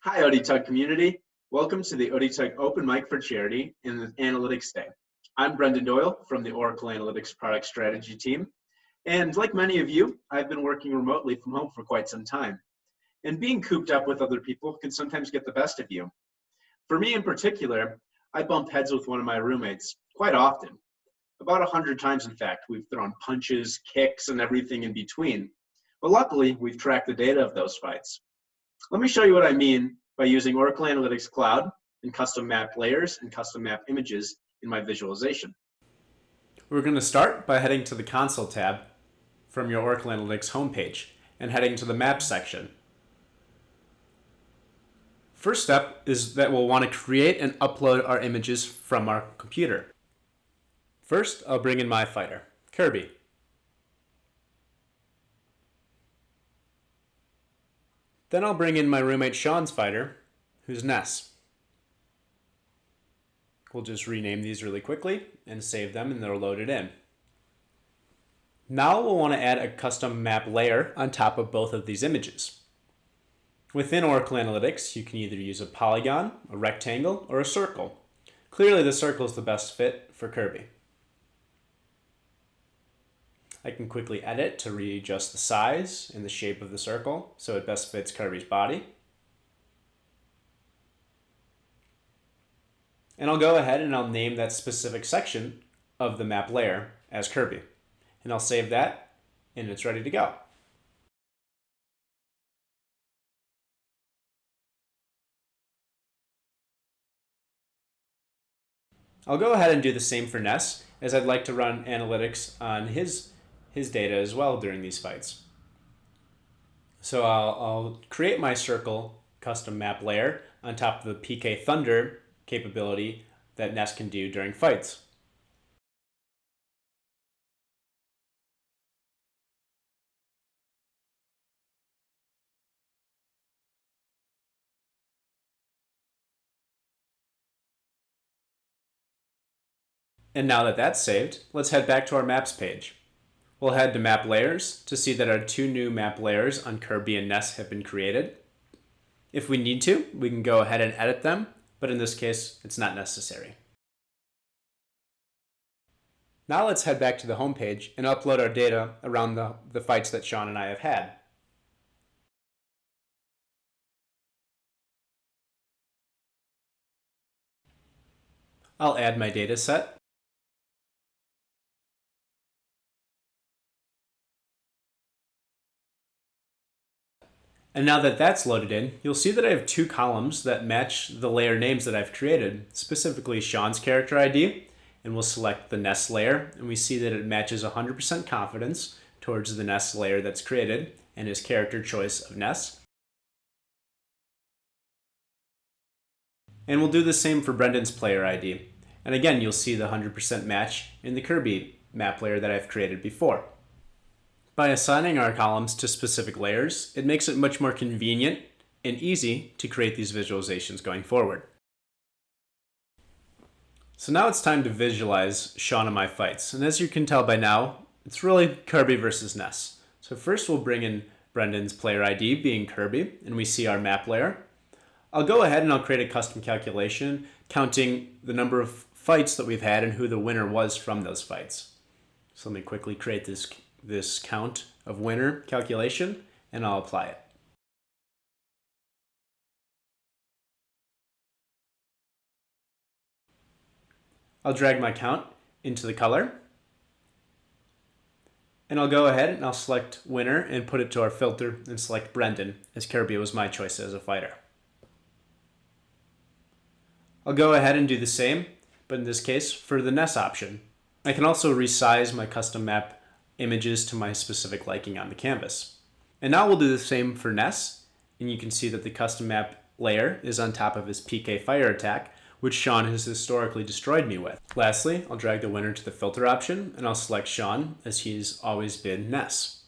Hi, ODTUG community. Welcome to the ODTUG Open Mic for Charity in the Analytics Day. I'm Brendan Doyle from the Oracle Analytics Product Strategy team. And like many of you, I've been working remotely from home for quite some time. And being cooped up with other people can sometimes get the best of you. For me in particular, I bump heads with one of my roommates quite often. About 100 times, in fact. We've thrown punches, kicks, and everything in between. But luckily, we've tracked the data of those fights. Let me show you what I mean by using Oracle Analytics Cloud and custom map layers and custom map images in my visualization. We're going to start by heading to the Console tab from your Oracle Analytics homepage and heading to the Maps section. First step is that we'll want to create and upload our images from our computer. First, I'll bring in my fighter, Kirby. Then I'll bring in my roommate Sean's fighter, who's Ness. We'll just rename these really quickly and save them, and they're loaded in. Now we'll want to add a custom map layer on top of both of these images. Within Oracle Analytics, you can either use a polygon, a rectangle, or a circle. Clearly the circle is the best fit for Kirby. I can quickly edit to readjust the size and the shape of the circle so it best fits Kirby's body. And I'll go ahead and I'll name that specific section of the map layer as Kirby. And I'll save that, and it's ready to go. I'll go ahead and do the same for Ness, as I'd like to run analytics on his data as well during these fights. So I'll create my circle custom map layer on top of the PK Thunder capability that Ness can do during fights. And now that that's saved, let's head back to our maps page. We'll head to map layers to see that our two new map layers on Kirby and Ness have been created. If we need to, we can go ahead and edit them, but in this case, it's not necessary. Now let's head back to the home page and upload our data around the fights that Sean and I have had. I'll add my data set. And now that that's loaded in, you'll see that I have two columns that match the layer names that I've created, specifically Sean's character ID, and we'll select the Ness layer, and we see that it matches 100% confidence towards the Ness layer that's created and his character choice of Ness. And we'll do the same for Brendan's player ID. And again, you'll see the 100% match in the Kirby map layer that I've created before. By assigning our columns to specific layers, it makes it much more convenient and easy to create these visualizations going forward. So now it's time to visualize Sean and my fights. And as you can tell by now, it's really Kirby versus Ness. So first we'll bring in Brendan's player ID being Kirby, and we see our map layer. I'll go ahead and I'll create a custom calculation counting the number of fights that we've had and who the winner was from those fights. So let me quickly create this count of winner calculation, and I'll apply it. I'll drag my count into the color, and I'll go ahead and I'll select winner and put it to our filter and select Brendan, as Kirby was my choice as a fighter. I'll go ahead and do the same, but in this case for the Ness option. I can also resize my custom map images to my specific liking on the canvas. And now we'll do the same for Ness, and you can see that the custom map layer is on top of his PK fire attack, which Sean has historically destroyed me with. Lastly, I'll drag the winner to the filter option, and I'll select Sean, as he's always been Ness.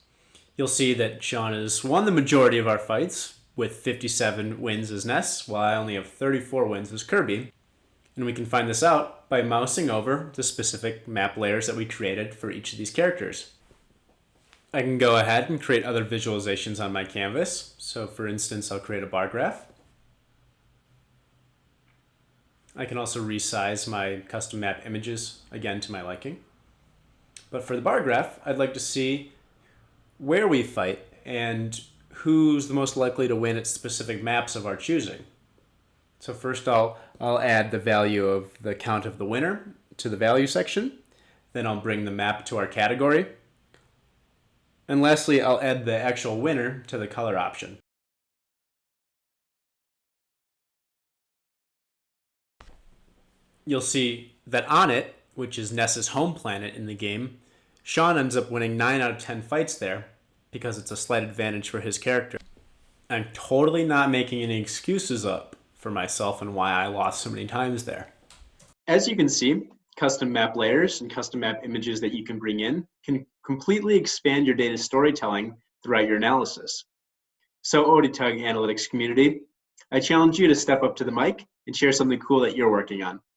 You'll see that Sean has won the majority of our fights, with 57 wins as Ness, while I only have 34 wins as Kirby. And we can find this out by mousing over the specific map layers that we created for each of these characters. I can go ahead and create other visualizations on my canvas. So for instance, I'll create a bar graph. I can also resize my custom map images, again, to my liking. But for the bar graph, I'd like to see where we fight and who's the most likely to win at specific maps of our choosing. So first I'll add the value of the count of the winner to the value section. Then I'll bring the map to our category. And lastly, I'll add the actual winner to the color option. You'll see that on it, which is Ness's home planet in the game, Sean ends up winning 9 out of 10 fights there because it's a slight advantage for his character. I'm totally not making any excuses up for myself and why I lost so many times there. As you can see, custom map layers and custom map images that you can bring in can completely expand your data storytelling throughout your analysis. So ODTUG Analytics community, I challenge you to step up to the mic and share something cool that you're working on.